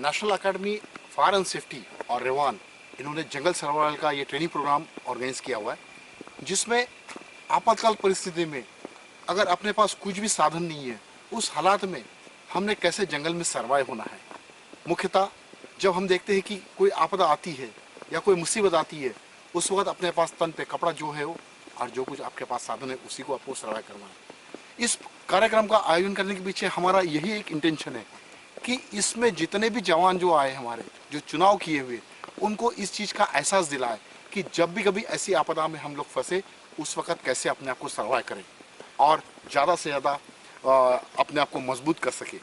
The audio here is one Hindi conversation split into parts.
National academy fire and safety और रेवान इन्होंने जंगल सर्वाइवल का ये ट्रेनिंग प्रोग्राम ऑर्गेनाइज किया हुआ है, जिसमें आपातकाल परिस्थिति में अगर अपने पास कुछ भी साधन नहीं है, उस हालात में हमने कैसे जंगल में सर्वाइव होना है। मुख्यतः जब हम देखते हैं कि कोई आपदा आती है या कोई मुसीबत आती है, उस वक्त अपने पास तन पे कपड़ा जो है वो और जो कुछ आपके पास साधन है उसी को आपको सर्वाइव करना है। इस कार्यक्रम का आयोजन करने के पीछे हमारा यही एक इंटेंशन है कि इसमें जितने भी जवान जो आए हमारे जो चुनाव किए हुए, उनको इस चीज़ का एहसास दिलाए कि जब भी कभी ऐसी आपदा में हम लोग फंसे उस वक्त कैसे अपने आप को सर्वाइव करें और ज़्यादा से ज़्यादा अपने आप को मजबूत कर सके।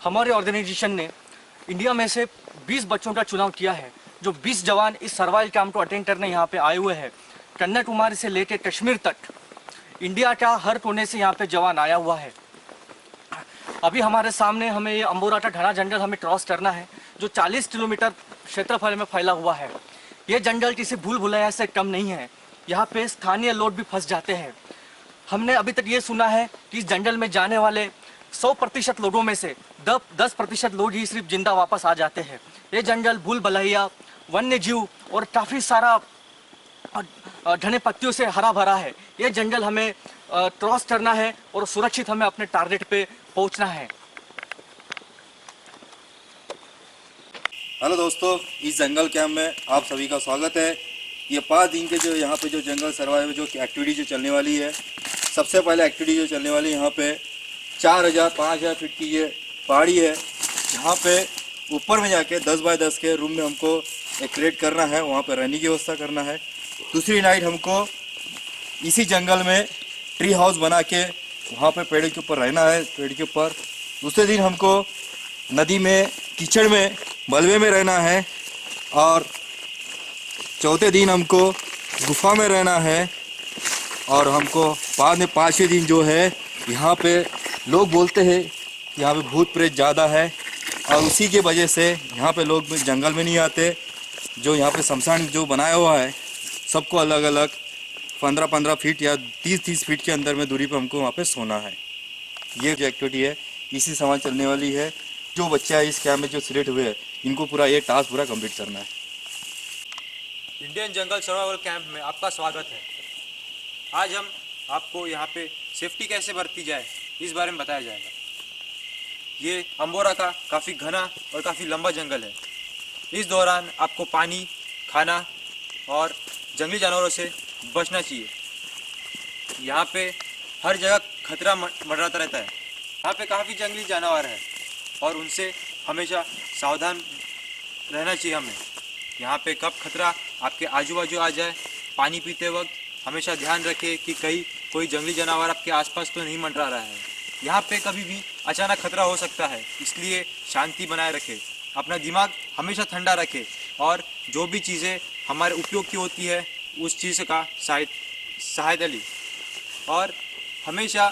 हमारे ऑर्गेनाइजेशन ने इंडिया में से 20 बच्चों का चुनाव किया है, जो 20 जवान इस सर्वाइवल कैंप को अटेंड करने यहाँ पे आए हुए हैं। कन्याकुमारी से लेकर कश्मीर तक इंडिया का हर कोने से यहाँ पे जवान आया हुआ है। अभी हमारे सामने हमें ये अंबोरा का घना जंगल हमें क्रॉस करना है, जो 40 किलोमीटर क्षेत्रफल में फैला हुआ है। ये जंगल किसी भूल भुलैया से कम नहीं है, यहाँ पे स्थानीय लोग भी फंस जाते हैं। हमने अभी तक ये सुना है कि इस जंगल में जाने वाले 100% लोगों में से 10% लोग ही सिर्फ जिंदा वापस आ जाते हैं। ये जंगल भूल भुलैया, वन्य जीव और काफ़ी सारा घने पत्तियों से हरा भरा है। ये जंगल हमें क्रॉस करना है और सुरक्षित हमें अपने टारगेट पे पहुंचना है। हेलो दोस्तों, इस जंगल कैंप में आप सभी का स्वागत है। ये 5 दिन के जो यहाँ पे जो जंगल सर्वाइवल जो एक्टिविटी जो चलने वाली है, सबसे पहले एक्टिविटी जो चलने वाली है यहाँ पे 4000-5000 फीट की ये पहाड़ी है, जहाँ पे ऊपर में जाके 10 बाय 10 के रूम में हमको एक क्रिएट करना है, वहाँ पे रहने की व्यवस्था करना है। दूसरी नाइट हमको इसी जंगल में ट्री हाउस बना के वहाँ पे पेड़ के ऊपर रहना है, पेड़ के ऊपर। दूसरे दिन हमको नदी में कीचड़ में मलबे में रहना है और चौथे दिन हमको गुफा में रहना है। और हमको बाद में 5वें दिन जो है, यहाँ पे लोग बोलते हैं कि यहाँ पे भूत प्रेत ज़्यादा है और उसी के वजह से यहाँ पे लोग जंगल में नहीं आते। जो यहाँ पे शमशान जो बनाया हुआ है, सबको अलग अलग 15-15 फीट या 30-30 फीट के अंदर में दूरी पर हमको वहाँ पे सोना है। ये जो एक्टिविटी है इसी समय चलने वाली है। जो बच्चे इस कैंप में जो सिलेक्ट हुए हैं, इनको पूरा ये टास्क पूरा कंप्लीट करना है। इंडियन जंगल सर्वाइवल कैंप में आपका स्वागत है। आज हम आपको यहाँ पे सेफ्टी कैसे बरती जाए इस बारे में बताया जाएगा। ये अंबोरा का काफ़ी घना और काफ़ी लंबा जंगल है। इस दौरान आपको पानी, खाना और जंगली जानवरों से बचना चाहिए। यहाँ पे हर जगह खतरा मंडराता रहता है। यहाँ पे काफ़ी जंगली जानवर हैं और उनसे हमेशा सावधान रहना चाहिए हमें। यहाँ पे कब खतरा आपके आजू बाजू आ जाए, पानी पीते वक्त हमेशा ध्यान रखें कि कहीं कोई जंगली जानवर आपके आसपास तो नहीं मंडरा रहा है। यहाँ पे कभी भी अचानक खतरा हो सकता है, इसलिए शांति बनाए रखें, अपना दिमाग हमेशा ठंडा रखें और जो भी चीज़ें हमारे उपयोग की होती है उस चीज़ का सहायता ली। और हमेशा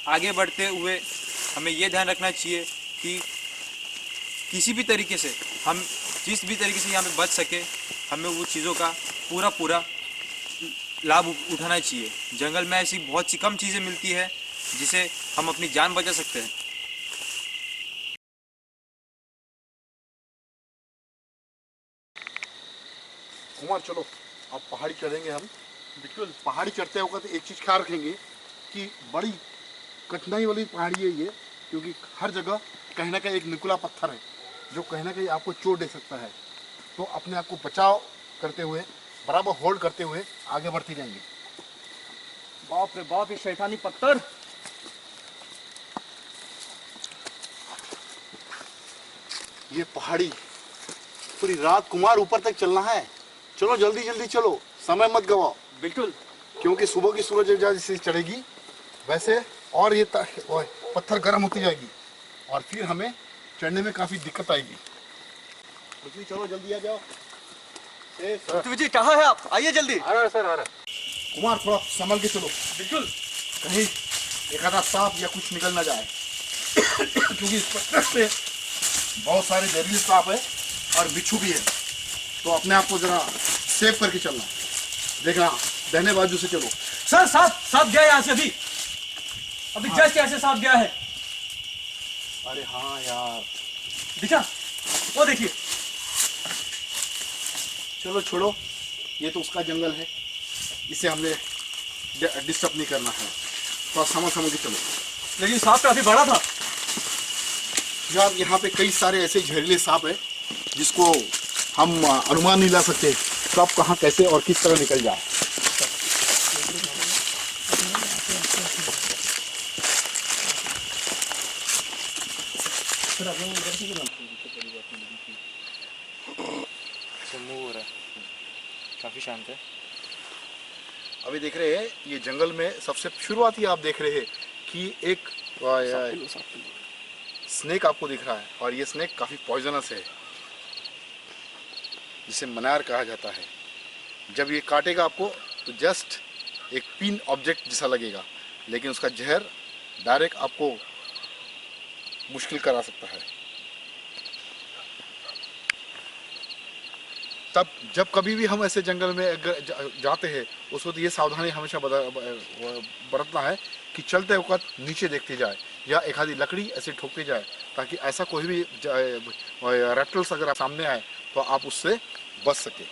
आगे बढ़ते हुए हमें ये ध्यान रखना चाहिए कि किसी भी तरीके से हम जिस भी तरीके से यहाँ पे बच सके, हमें वो चीज़ों का पूरा लाभ उठाना चाहिए। जंगल में ऐसी बहुत सी कम चीज़ें मिलती है जिसे हम अपनी जान बचा सकते हैं। उमर चलो अब पहाड़ी चढ़ेंगे हम। बिल्कुल पहाड़ी चढ़ते वक्त एक चीज़ ख्याल रखेंगे कि बड़ी कठिनाई वाली पहाड़ी है ये, क्योंकि हर जगह कहीं ना कहीं एक नुकीला पत्थर है जो कहीं ना कहीं आपको चोट दे सकता है। तो अपने आप को बचाव करते हुए, बराबर होल्ड करते हुए आगे बढ़ती जाएंगी। बाप रे बाप, ये शैतानी पत्थर। ये पहाड़ी पूरी रात कुमार ऊपर तक चलना है। चलो जल्दी जल्दी चलो, समय मत गवाओ, बिल्कुल। क्योंकि सुबह की सूरज जैसे चढ़ेगी वैसे और ये पत्थर गर्म होती जाएगी और फिर हमें चढ़ने में काफी दिक्कत आएगी। पृथ्वी चलो जल्दी आ जाओ। पृथ्वी जी कहाँ है आप? आइए जल्दी। आ रहा है सर, आ रहा है। कुमार थोड़ा संभल के चलो, बिल्कुल। कहीं एक आधा सांप या कुछ निकल ना जाए क्योंकि इस पत्थर पे बहुत सारे जहरीले सांप है और बिच्छू भी है, तो अपने आप को जरा सेव करके चलना। देखना दाहिने बाजू से चलो। सर सांप गया यहाँ से अभी जस्ट ऐसे सांप गया है। अरे हाँ यार, दिखा? वो देखिए। चलो छोड़ो, ये तो उसका जंगल है, इसे हमने डिस्टर्ब नहीं करना है, तो समझ के चलो। लेकिन सांप काफी बड़ा था यार। यहाँ पे कई सारे ऐसे जहरीले सांप है जिसको हम अनुमान नहीं ला सकते कब कहाँ कैसे और किस तरह निकल जाए। काफी शांत है। अभी देख रहे हैं ये जंगल में सबसे शुरुआती आप देख रहे हैं कि एक स्नेक आपको दिख रहा है और ये स्नेक काफी पॉइजनस है, जिसे मनार कहा जाता है। जब ये काटेगा आपको तो जस्ट एक पिन ऑब्जेक्ट जैसा लगेगा, लेकिन उसका जहर डायरेक्ट आपको मुश्किल करा सकता है। तब जब कभी भी हम ऐसे जंगल में जाते हैं उस वक्त ये सावधानी हमेशा बरतना है कि चलते वक्त नीचे देखते जाए या एक आधी लकड़ी ऐसे ठोकते जाए, ताकि ऐसा कोई भी रेप्टिल्स अगर सामने आए तो आप उससे बच सके।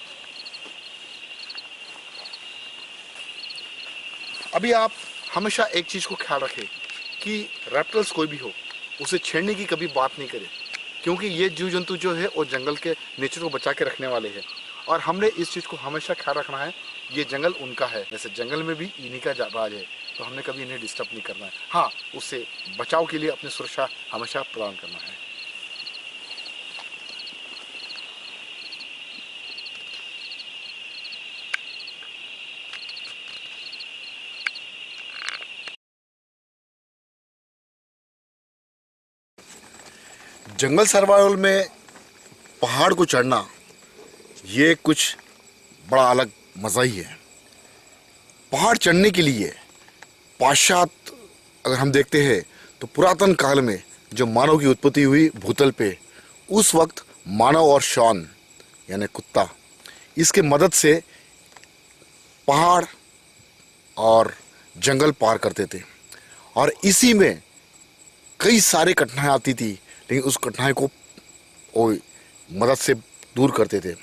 अभी आप हमेशा एक चीज़ को ख्याल रखें कि रेप्टिल्स कोई भी हो उसे छेड़ने की कभी बात नहीं करें, क्योंकि ये जीव जंतु जो है वो जंगल के नेचर को बचा के रखने वाले हैं और हमने इस चीज़ को हमेशा ख्याल रखना है। ये जंगल उनका है, जैसे जंगल में भी इन्हीं का राज है, तो हमने कभी इन्हें डिस्टर्ब नहीं करना है। हाँ, उससे बचाव के लिए अपनी सुरक्षा हमेशा प्रदान करना है। जंगल सर्वाइवल में पहाड़ को चढ़ना ये कुछ बड़ा अलग मज़ा ही है। पहाड़ चढ़ने के लिए पाश्चात्य अगर हम देखते हैं तो पुरातन काल में जो मानव की उत्पत्ति हुई भूतल पे, उस वक्त मानव और शॉन यानी कुत्ता इसके मदद से पहाड़ और जंगल पार करते थे और इसी में कई सारे कठिनाई आती थी, लेकिन उस कठिनाई को वो मदद से दूर करते थे।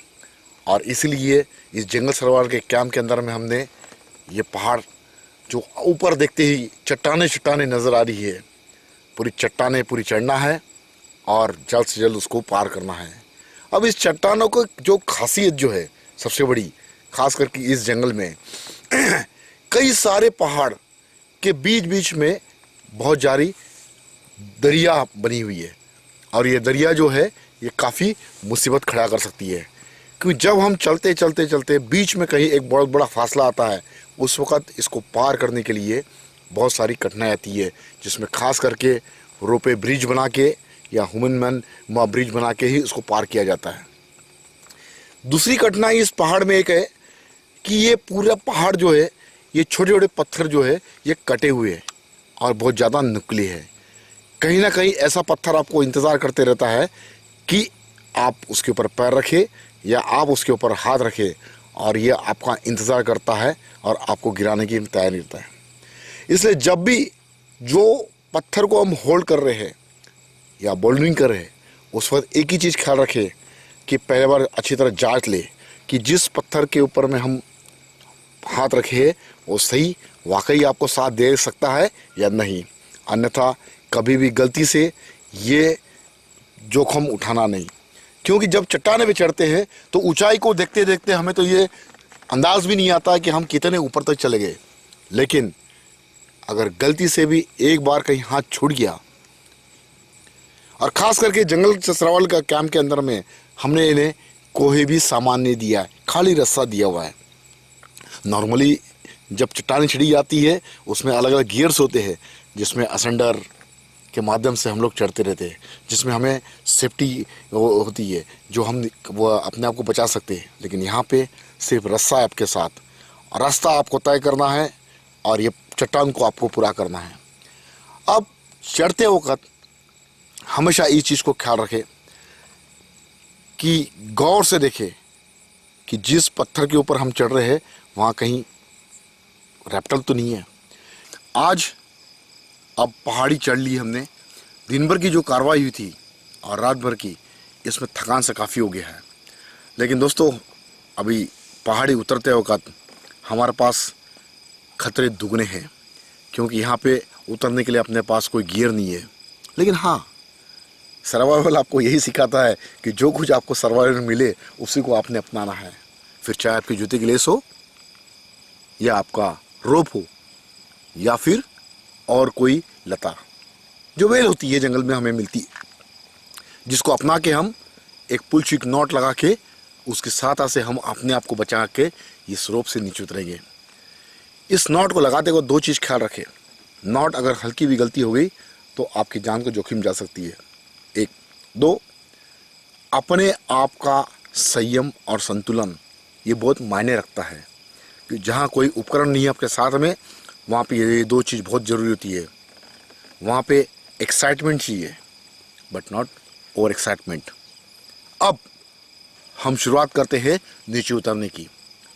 और इसलिए इस जंगल सर्वाइवल के कैंप के अंदर में हमने ये पहाड़ जो ऊपर देखते ही चट्टाने नज़र आ रही है, पूरी चट्टाने पूरी चढ़ना है और जल्द से जल्द उसको पार करना है। अब इस चट्टानों को जो खासियत जो है सबसे बड़ी, खास करके इस जंगल में कई सारे पहाड़ के बीच बीच में बहुत जारी दरिया बनी हुई है और ये दरिया जो है ये काफ़ी मुसीबत खड़ा कर सकती है, क्योंकि जब हम चलते चलते चलते बीच में कहीं एक बहुत बड़ा फासला आता है, उस वक़्त इसको पार करने के लिए बहुत सारी कठिनाई आती है, जिसमें खास करके रोपे ब्रिज बना के या ह्यूमन मैन ब्रिज बना के ही उसको पार किया जाता है। दूसरी कठिनाई इस पहाड़ में एक है कि ये पूरा पहाड़ जो है ये छोटे छोटे पत्थर जो है ये कटे हुए हैं और बहुत ज़्यादा नुकीले है। कहीं ना कहीं ऐसा पत्थर आपको इंतज़ार करते रहता है कि आप उसके ऊपर पैर रखें या आप उसके ऊपर हाथ रखें और ये आपका इंतज़ार करता है और आपको गिराने की तैयारी रहता है। इसलिए जब भी जो पत्थर को हम होल्ड कर रहे हैं या बोल्डरिंग कर रहे हैं, उस वक्त एक ही चीज़ ख्याल रखें कि पहले बार अच्छी तरह जांच ले कि जिस पत्थर के ऊपर में हम हाथ रखे वो सही वाकई आपको साथ दे सकता है या नहीं, अन्यथा कभी भी गलती से ये जोखिम उठाना नहीं, क्योंकि जब चट्टाने पे चढ़ते हैं तो ऊंचाई को देखते देखते हमें तो ये अंदाज भी नहीं आता कि हम कितने ऊपर तक चले गए। लेकिन अगर गलती से भी एक बार कहीं हाथ छूट गया, और ख़ास करके जंगल सरावल का कैंप के अंदर में हमने इन्हें कोई भी सामान नहीं दिया है, खाली रस्सा दिया हुआ है। नॉर्मली जब चट्टानें छिड़ी जाती है उसमें अलग अलग गियर्स होते हैं, जिसमें असेंडर के माध्यम से हम लोग चढ़ते रहते हैं, जिसमें हमें सेफ्टी होती है, जो हम वो अपने आप को बचा सकते हैं। लेकिन यहाँ पे सिर्फ रस्सा है आपके साथ, और रास्ता आपको तय करना है और ये चट्टान को आपको पूरा करना है। अब चढ़ते वक्त हमेशा इस चीज़ को ख्याल रखें कि गौर से देखें कि जिस पत्थर के ऊपर हम चढ़ रहे हैं वहाँ कहीं रैप्टल तो नहीं है। आज अब पहाड़ी चढ़ ली हमने, दिन भर की जो कार्रवाई हुई थी और रात भर की, इसमें थकान से काफ़ी हो गया है। लेकिन दोस्तों अभी पहाड़ी उतरते वक्त हमारे पास खतरे दुगने हैं, क्योंकि यहाँ पे उतरने के लिए अपने पास कोई गियर नहीं है। लेकिन हाँ, सर्वाइवल आपको यही सिखाता है कि जो कुछ आपको सर्वाइवल में मिले उसी को आपने अपनाना है। फिर चाहे आपके जूते की लेस हो, या आपका रोप हो, या फिर और कोई लता जो बेल होती है जंगल में हमें मिलती है, जिसको अपना के हम एक पुल चिक नॉट लगा के उसकी सहायता से हम अपने आप को बचा के इस रोप से नीचे उतरेंगे। इस नॉट को लगाते हुए दो चीज़ ख्याल रखें। नॉट अगर हल्की भी गलती हो गई तो आपकी जान को जोखिम जा सकती है। एक, दो, अपने आप का संयम और संतुलन ये बहुत मायने रखता है कि जहाँ कोई उपकरण नहीं है आपके साथ में, वहाँ पे ये दो चीज़ बहुत ज़रूरी होती है। वहाँ पे एक्साइटमेंट चाहिए बट नॉट ओवर एक्साइटमेंट। अब हम शुरुआत करते हैं नीचे उतरने की।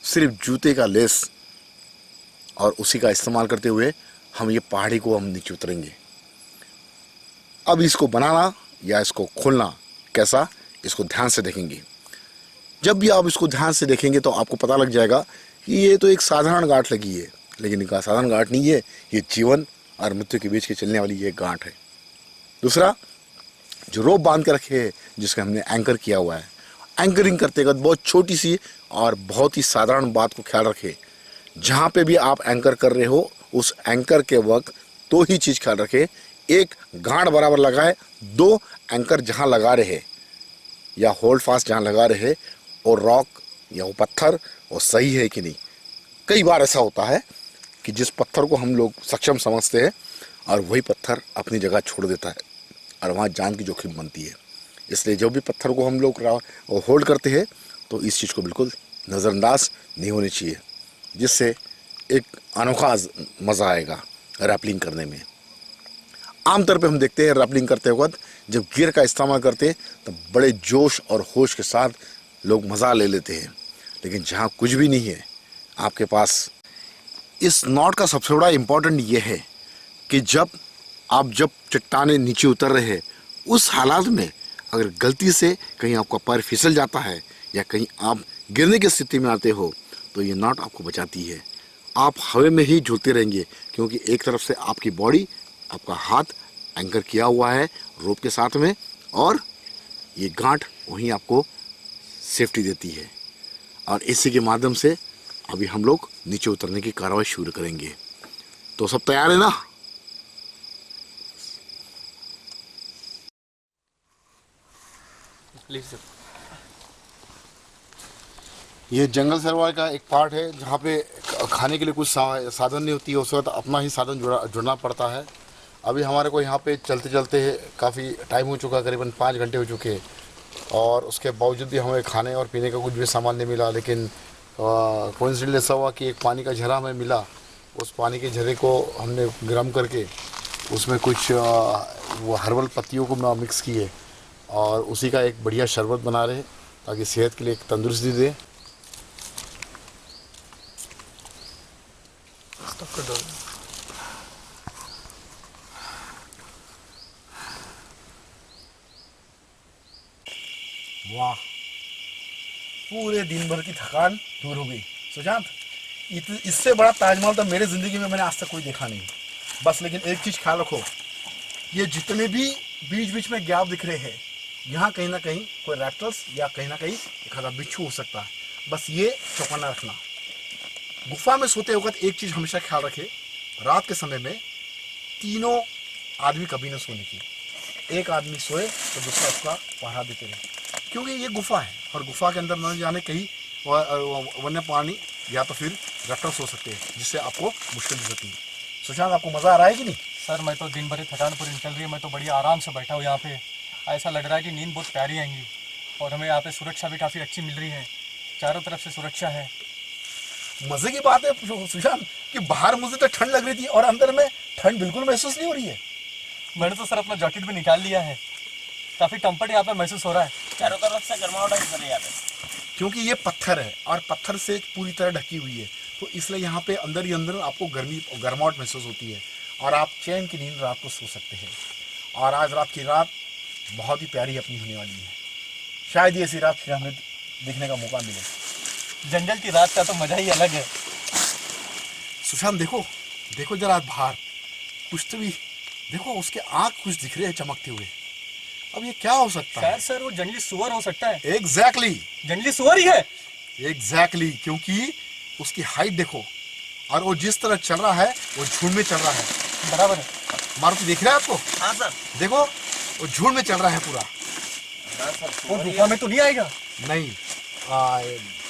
सिर्फ जूते का लेस और उसी का इस्तेमाल करते हुए हम ये पहाड़ी को हम नीचे उतरेंगे। अब इसको बनाना या इसको खोलना कैसा, इसको ध्यान से देखेंगे। जब भी आप इसको ध्यान से देखेंगे तो आपको पता लग जाएगा कि ये तो एक साधारण गांठ लगी है, लेकिन इनका साधारण गांठ नहीं है, ये जीवन और मृत्यु के बीच के चलने वाली ये गांठ है। दूसरा, जो रोप बांध के रखे है जिसका हमने एंकर किया हुआ है, एंकरिंग करते वक्त बहुत छोटी सी और बहुत ही साधारण बात को ख्याल रखें। जहाँ पे भी आप एंकर कर रहे हो उस एंकर के वक्त दो ही चीज़ ख्याल रखें। एक, गांठ बराबर लगाए। दो, एंकर जहाँ लगा रहे या होल्ड फास्ट जहाँ लगा रहे और रॉक या वो पत्थर वो सही है कि नहीं। कई बार ऐसा होता है कि जिस पत्थर को हम लोग सक्षम समझते हैं और वही पत्थर अपनी जगह छोड़ देता है और वहाँ जान की जोखिम बनती है। इसलिए जो भी पत्थर को हम लोग होल्ड करते हैं तो इस चीज़ को बिल्कुल नज़रअंदाज नहीं होनी चाहिए, जिससे एक अनोखा मज़ा आएगा रैपलिंग करने में। आमतौर पे हम देखते हैं रैपलिंग करते वक्त जब गियर का इस्तेमाल करते हैं तो बड़े जोश और होश के साथ लोग मज़ा ले लेते हैं। लेकिन जहाँ कुछ भी नहीं है आपके पास, इस नॉट का सबसे बड़ा इम्पोर्टेंट ये है कि जब चट्टाने नीचे उतर रहे हैं उस हालात में अगर गलती से कहीं आपका पैर फिसल जाता है या कहीं आप गिरने की स्थिति में आते हो तो ये नॉट आपको बचाती है। आप हवा में ही झूलते रहेंगे, क्योंकि एक तरफ से आपकी बॉडी, आपका हाथ एंकर किया हुआ है रोप के साथ में, और ये गांठ वहीं आपको सेफ्टी देती है। और इसी के माध्यम से अभी हम लोग नीचे उतरने की कार्रवाई शुरू करेंगे। तो सब तैयार है ना? ये जंगल सर्वाइवल का एक पार्ट है जहाँ पे खाने के लिए कुछ साधन नहीं होती है, उस वक्त अपना ही साधन जुड़ना पड़ता है। अभी हमारे को यहाँ पे चलते चलते काफ़ी टाइम हो चुका, करीबन 5 घंटे हो चुके हैं, और उसके बावजूद भी हमें खाने और पीने का कुछ भी सामान नहीं मिला। लेकिन कोइंसिडेंटली ऐसा हुआ कि एक पानी का झरा हमें मिला। उस पानी के झरे को हमने गर्म करके उसमें कुछ वो हर्बल पत्तियों को मिक्स किए और उसी का एक बढ़िया शरबत बना रहे ताकि सेहत के लिए एक तंदुरुस्ती दे। वाह, पूरे दिन भर की थकान दूर हो गई। सुशांत, इससे बड़ा ताजमहल तो मेरे ज़िंदगी में मैंने आज तक कोई देखा नहीं। बस लेकिन एक चीज़ ख्याल रखो, ये जितने भी बीच बीच में गैप दिख रहे हैं यहाँ कहीं ना कहीं कोई रैप्टर्स या कहीं ना कहीं एक आधा बिच्छू हो सकता है। बस ये चौकन्ना रखना। गुफा में सोते वक्त एक चीज़ हमेशा ख्याल रखे, रात के समय में तीनों आदमी कभी न सोने की। एक आदमी सोए तो दूसरा उसका पहरा देते रहे, क्योंकि ये गुफा है और गुफा के अंदर न जाने कहीं वन्य प्राणी या तो फिर रैप्टर्स हो सकते हैं, जिससे आपको मुश्किल हो सकती है। सुशांत, आपको मज़ा आ रहा है कि नहीं? सर मैं तो दिन भर थकान पूरी निकल रही है, मैं तो बड़ी आराम से बैठा हूँ यहाँ पे। ऐसा लग रहा है कि नींद बहुत प्यारी आएंगी और हमें यहाँ पे सुरक्षा भी काफ़ी अच्छी मिल रही है, चारों तरफ से सुरक्षा है। मज़े की बात है सुशांत कि बाहर मुझे तो ठंड लग रही थी और अंदर में ठंड बिल्कुल महसूस नहीं हो रही है। मैंने तो सर अपना जैकेट भी निकाल लिया है, काफ़ी कंफर्ट यहाँ पे महसूस हो रहा है। चारों तरफ से गर्माहट है सर यहाँ पे, क्योंकि ये पत्थर है और पत्थर से पूरी तरह ढकी हुई है, तो इसलिए यहाँ पे अंदर ही अंदर आपको गर्माहट महसूस होती है और आप चैन की नींद रात को सो सकते हैं। और आज रात की रात बहुत ही प्यारी अपनी होने वाली है। शायद ये ऐसी रात फिर हमें देखने का मौका मिले। जंगल की रात का तो मज़ा ही अलग है। सुशांत देखो, देखो जरा बाहर कुछ तो भी देखो, उसके आँख कुछ दिख रहे हैं चमकते हुए। अब ये क्या हो सकता है? शायद सर वो जंगली सुअर हो सकता है। एग्जैक्टली जंगली सुअर ही है। एग्जैक्टली, क्योंकि उसकी हाइट देखो और वो जिस तरह चल रहा है वो झुंड में चल रहा है। बराबर है। मारुति दिख रहा है आपको? हाँ सर। देखो वो झुंड में चल रहा है पूरा। हाँ सर, वो गुफा में तो नहीं आएगा? नहीं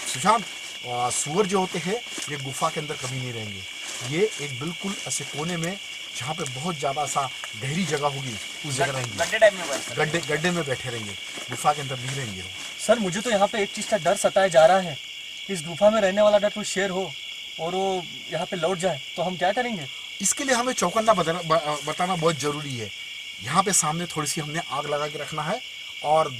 सुशांत, सुअर जो होते हैं ये गुफा के अंदर कभी नहीं रहेंगे। ये एक बिल्कुल ऐसे कोने में जहाँ पे बहुत ज़्यादा सा गहरी जगह होगी उस जगह रहेंगे। गड्ढे टाइप में हुआ है सर। गड्ढे में बैठे रहेंगे, गुफा के अंदर नहीं रहेंगे वो। सर मुझे तो यहाँ पे एक चीज़ का डर सताया जा रहा है, इस गुफा में रहने वाला अगर कोई शेर हो और वो यहाँ पे लौट जाए तो हम क्या करेंगे? इसके लिए हमें चौकन्ना बताना बहुत ज़रूरी है। यहाँ पे सामने थोड़ी सी हमने आग लगा के रखना है और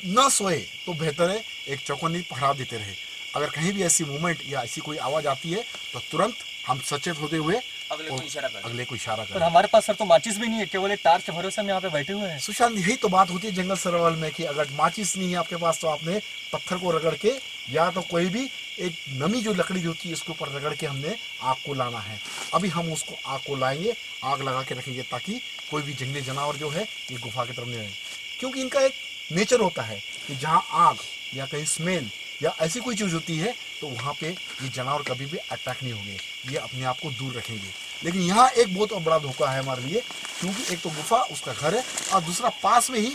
न सोए तो बेहतर है एक चौकन्नी पहरा देते रहे। अगर कहीं भी ऐसी मूवमेंट या ऐसी कोई आवाज़ आती है तो तुरंत हम सचेत होते हुए अगले को इशारा कर। अगले को इशारा पर करें। हमारे पास सर तो माचिस भी नहीं है, केवल एक तार के भरोसे हम यहाँ पे बैठे हुए हैं। सुशांत, यही तो बात होती है जंगल सर्वाइवल में कि अगर माचिस नहीं है आपके पास तो आपने पत्थर को रगड़ के या तो कोई भी एक नमी जो लकड़ी होती है इसके ऊपर रगड़ के हमने आग को लाना है। अभी हम उसको आग को लाएंगे, आग लगा के रखेंगे ताकि कोई भी जंगली जानवर जो है ये गुफा की तरफ नहीं आए। क्योंकि इनका एक नेचर होता है कि जहाँ आग या कहीं स्मेल या ऐसी कोई चीज़ होती है तो वहाँ पे ये जानवर कभी भी अटैक नहीं होंगे, ये अपने आप को दूर रखेंगे। लेकिन यहाँ एक बहुत बड़ा धोखा है हमारे लिए, क्योंकि एक तो गुफा उसका घर है और दूसरा पास में ही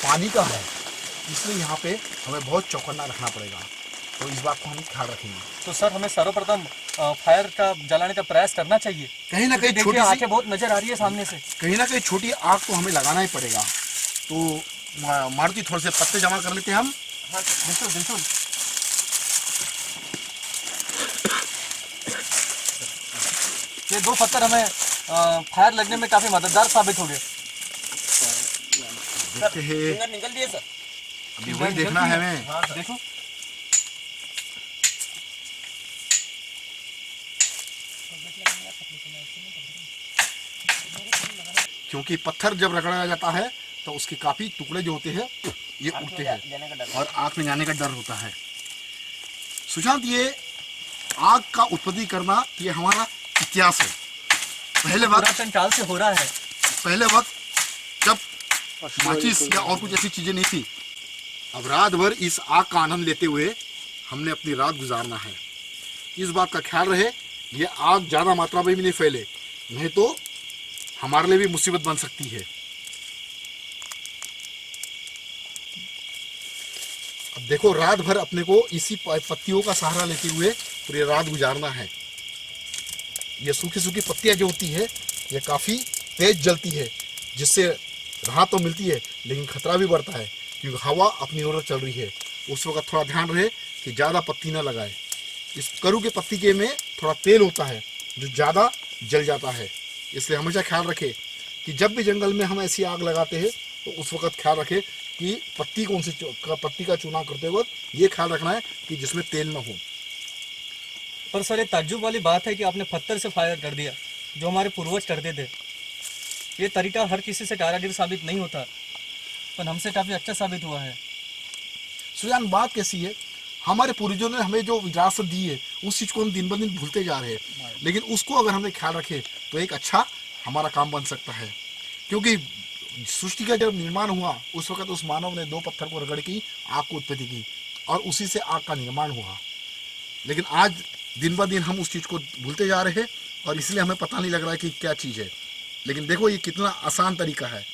पानी का है, इसलिए यहाँ पे हमें बहुत चौकन्ना रखना पड़ेगा। तो इस बात को हम ख्याल रखेंगे। तो सर हमें सर्वप्रथम फायर का जलाने का प्रयास करना चाहिए। कहीं ना कहीं देखिए छोटी सी, आंखें बहुत नजर आ रही है सामने से। कहीं ना कहीं छोटी आग तो हमें लगाना ही पड़ेगा। तो मारुति थोड़े से पत्ते जमा कर लेते हैं हम। हाँ बिल्कुल बिल्कुल। ये 2 पत्थर हमें फायर लगने में काफी मददगार साबित हो गए। देखते हैं, फिंगर निकल दिए सर। अभी वही देखना है हमें। हाँ देखो क्योंकि पत्थर जब रगड़ा जाता है तो उसके काफी टुकड़े जो होते हैं ये उठते हैं जाने का डर। और आग में जाने का डर होता है। सुशांत, ये आग का उत्पत्ति करना ये हमारा इतिहास है। पहले पुरातन काल से हो रहा है। वक्त जब माचिस या और कुछ ऐसी चीजें नहीं थी, अब रात भर इस आग का आनंद लेते हुए हमने अपनी रात गुजारना है। इस बात का ख्याल रहे ये आग ज़्यादा मात्रा में भी नहीं फैले, नहीं तो हमारे लिए भी मुसीबत बन सकती है। अब देखो, रात भर अपने को इसी पत्तियों का सहारा लेते हुए पूरी रात गुजारना है। ये सूखी सूखी पत्तियां जो होती है ये काफ़ी तेज जलती है, जिससे राहत तो मिलती है लेकिन खतरा भी बढ़ता है क्योंकि हवा अपनी ओर चल रही है। उस वक्त थोड़ा ध्यान रहे कि ज़्यादा पत्ती ना लगाए। इस करू के पत्ती के में थोड़ा तेल होता है जो ज़्यादा जल जाता है, इसलिए हमेशा ख्याल रखें कि जब भी जंगल में हम ऐसी आग लगाते हैं तो उस वक्त ख्याल रखें कि पत्ती कौन सी पत्ती का चुनाव करते वक्त ये ख्याल रखना है कि जिसमें तेल ना हो। पर सर ये ताज्जुब वाली बात है कि आपने पत्थर से फायर कर दिया जो हमारे पूर्वज करते थे। ये तरीका हर किसी से कारागिर साबित नहीं होता, पर हमसे काफ़ी अच्छा साबित हुआ है। सुजान, बात कैसी है, हमारे पूर्वजों ने हमें जो विरासत दी है उस चीज़ को हम दिन ब दिन भूलते जा रहे हैं, लेकिन उसको अगर हमने ख्याल रखे तो एक अच्छा हमारा काम बन सकता है। क्योंकि सृष्टि का जब निर्माण हुआ उस वक्त उस मानव ने 2 पत्थर को रगड़ की आग को उत्पत्ति की और उसी से आग का निर्माण हुआ। लेकिन आज दिन ब दिन हम उस चीज़ को भूलते जा रहे हैं और इसलिए हमें पता नहीं लग रहा है कि क्या चीज़ है। लेकिन देखो ये कितना आसान तरीका है।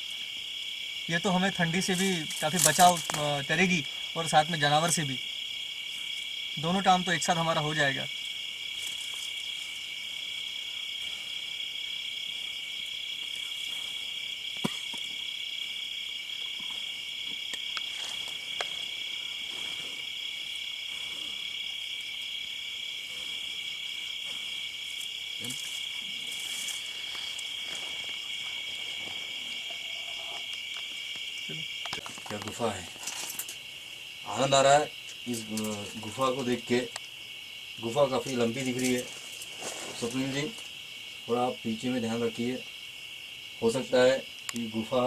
ये तो हमें ठंडी से भी काफ़ी बचाव करेगी और साथ में जानवर से भी, दोनों काम तो एक साथ हमारा हो जाएगा। क्या गुफा है, आनंद आ रहा है इस गुफा को देख के। गुफा काफ़ी लंबी दिख रही है। स्वप्निल जी थोड़ा आप पीछे में ध्यान रखिए, हो सकता है कि गुफा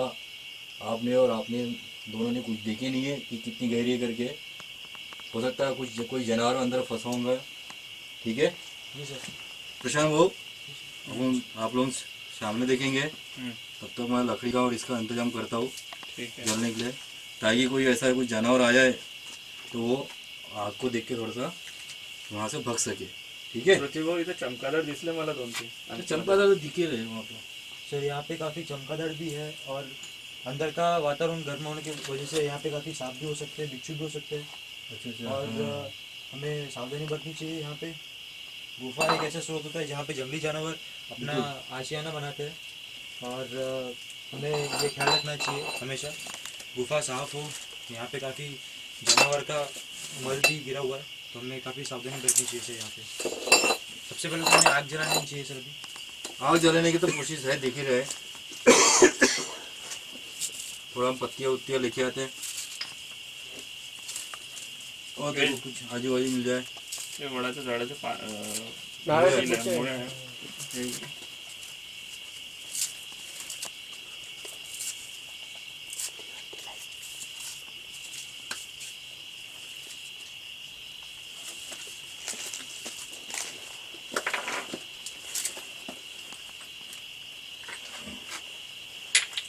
आपने और आपने दोनों ने कुछ देखे नहीं है कि कितनी गहरी है करके। हो सकता है कुछ कोई जानवर अंदर फंसा होगा। ठीक है जी सर। प्रशांत वो आप लोग सामने देखेंगे, तब तक मैं लकड़ी का और इसका इंतजाम करता हूँ जलने के लिए, ताकि कोई ऐसा कुछ जानवर आ जाए तो वो आग को देख के थोड़ा सा वहाँ से भाग सके। ठीक है। इथं चमकादड़ दिसले मला 2-3 चंपादार दिखे रहे वहाँ पर। सर यहाँ पे काफ़ी चमगादड़ भी है और अंदर का वातावरण गर्म होने की वजह से यहाँ पे काफ़ी सांप भी हो सकते हैं, बिच्छू भी हो सकते हैं। अच्छा और हमें सावधानी बरतनी चाहिए। यहाँ पे गुफा एक ऐसा स्रोत होता है जहाँ पे जंगली जानवर अपना आशियाना बनाते हैं और हमें ये ख्याल रखना चाहिए हमेशा गुफा साफ हो। यहाँ पे काफ़ी जानवर का मल भी गिरा हुआ है, तो हमें काफ़ी सावधानी बरतनी चाहिए सर। यहाँ पे सबसे पहले तो हमें आग जलानी नहीं चाहिए सर। अभी आग जलाने की तो कोशिश है, देख ही रहे। थोड़ा हम पत्तियाँ उत्तियाँ लेके आते हैं और देखो कुछ आजू बाजू मिल जाए। हे वडाच्या झाडाचे मुळे आहे हे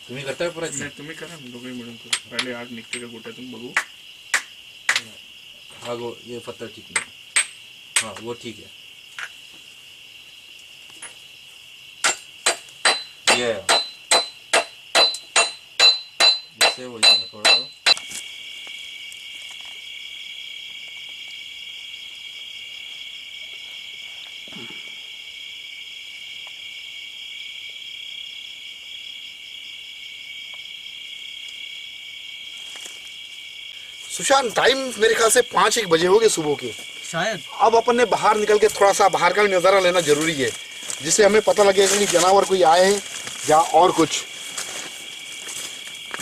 तुम्ही करताय प्रयत्न? नाही तुम्ही करा ना, दोघे मिळून करू. पहिले आग निघते का गोट्यातून बघू. हाँ वो ये पत्थर ठीक नहीं, हाँ वो ठीक है। ये इससे वही करना थोड़ा सा। सुशांत टाइम मेरे ख्याल से 5-1 बजे हो गए सुबह के। शायद अब अपन ने बाहर निकल के थोड़ा सा बाहर का भी नज़ारा लेना जरूरी है, जिससे हमें पता लगेगा कि जानवर कोई आए हैं या और कुछ।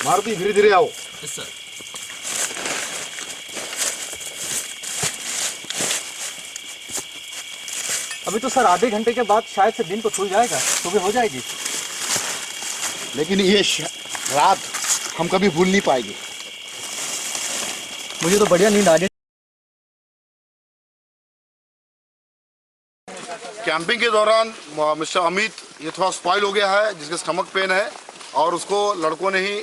मारुति धीरे धीरे आओ। सर अभी तो सर आधे घंटे के बाद शायद से दिन तो खुल जाएगा, सुबह हो जाएगी। लेकिन ये रात हम कभी भूल नहीं पाएंगे। मुझे तो बढ़िया नींद आ गई। कैंपिंग के दौरान मिस्टर अमित ये थोड़ा स्पॉइल हो गया है, जिसके स्टमक पेन है और उसको लड़कों ने ही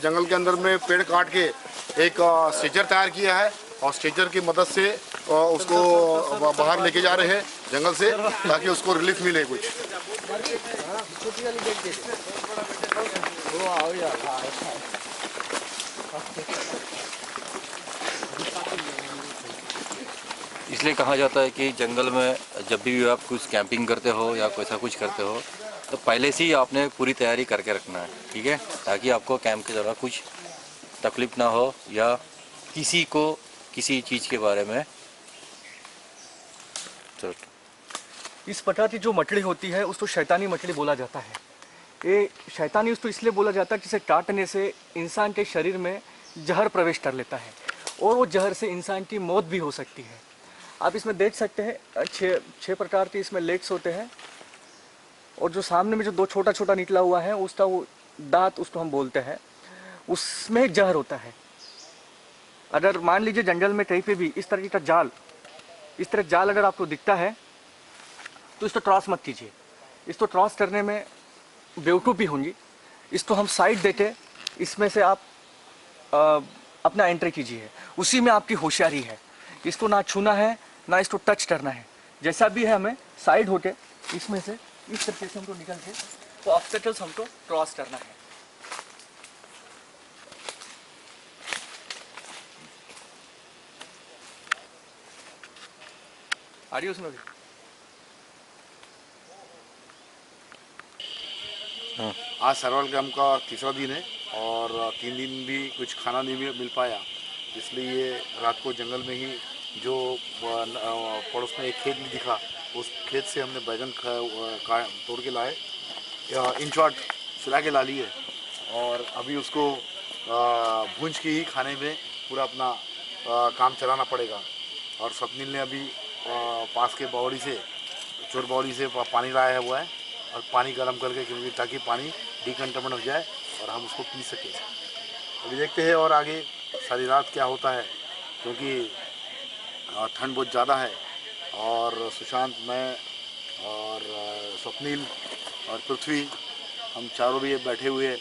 जंगल के अंदर में पेड़ काट के एक स्ट्रेचर तैयार किया है और स्ट्रेचर की मदद से उसको बाहर लेके जा रहे हैं जंगल से, ताकि उसको रिलीफ मिले कुछ। इसलिए कहा जाता है कि जंगल में जब भी आप कुछ कैंपिंग करते हो या ऐसा कुछ करते हो तो पहले से ही आपने पूरी तैयारी करके रखना है। ठीक है, ताकि आपको कैंप के दौरान कुछ तकलीफ ना हो या किसी को किसी चीज़ के बारे में। चलो, इस प्रकार की जो मछली होती है उसको शैतानी मछली बोला जाता है। ये शैतानी उसको इसलिए बोला जाता है कि इसे काटने से इंसान के शरीर में जहर प्रवेश कर लेता है और वो जहर से इंसान की मौत भी हो सकती है। आप इसमें देख सकते हैं 6 प्रकार के इसमें लेग्स होते हैं और जो सामने में जो 2 छोटा छोटा निकला हुआ है उसका वो दांत उसको हम बोलते हैं, उसमें एक जहर होता है। अगर मान लीजिए जंगल में कहीं पे भी इस तरह का जाल, इस तरह जाल अगर आपको दिखता है तो इसको क्रॉस मत कीजिए। इसको क्रॉस करने में बेवकूफ़ी होंगी। इसको हम साइड देके इसमें से आप अपना एंट्री कीजिए। उसी में आपकी होशियारी है। इसको ना छूना है, ना इसको टच करना है। जैसा भी है हमें साइड होके इसमें से इस तरीके से हमको निकल के तो ऑब्स्टेकल्स हमको क्रॉस करना है। आ रही है उसमें भी? आज सर्वाइवल कैंप का तीसरा दिन है और 3 दिन भी कुछ खाना नहीं मिल पाया, इसलिए रात को जंगल में ही जो पड़ोस में एक खेत भी दिखा, उस खेत से हमने बैगन तोड़ के लाए, इन शॉर्ट सिला के ला लिए और अभी उसको भूंज के ही खाने में पूरा अपना काम चलाना पड़ेगा। और स्वप्निल ने अभी पास के बावड़ी से चोर बावड़ी से पानी लाया हुआ है और पानी गर्म करके, क्योंकि ताकि पानी डिकंटामिनेट हो जाए और हम उसको पी सकें। अभी देखते हैं और आगे सारी रात क्या होता है, क्योंकि ठंड बहुत ज़्यादा है। और सुशांत, मैं और स्वप्निल और पृथ्वी, हम चारों भी बैठे हुए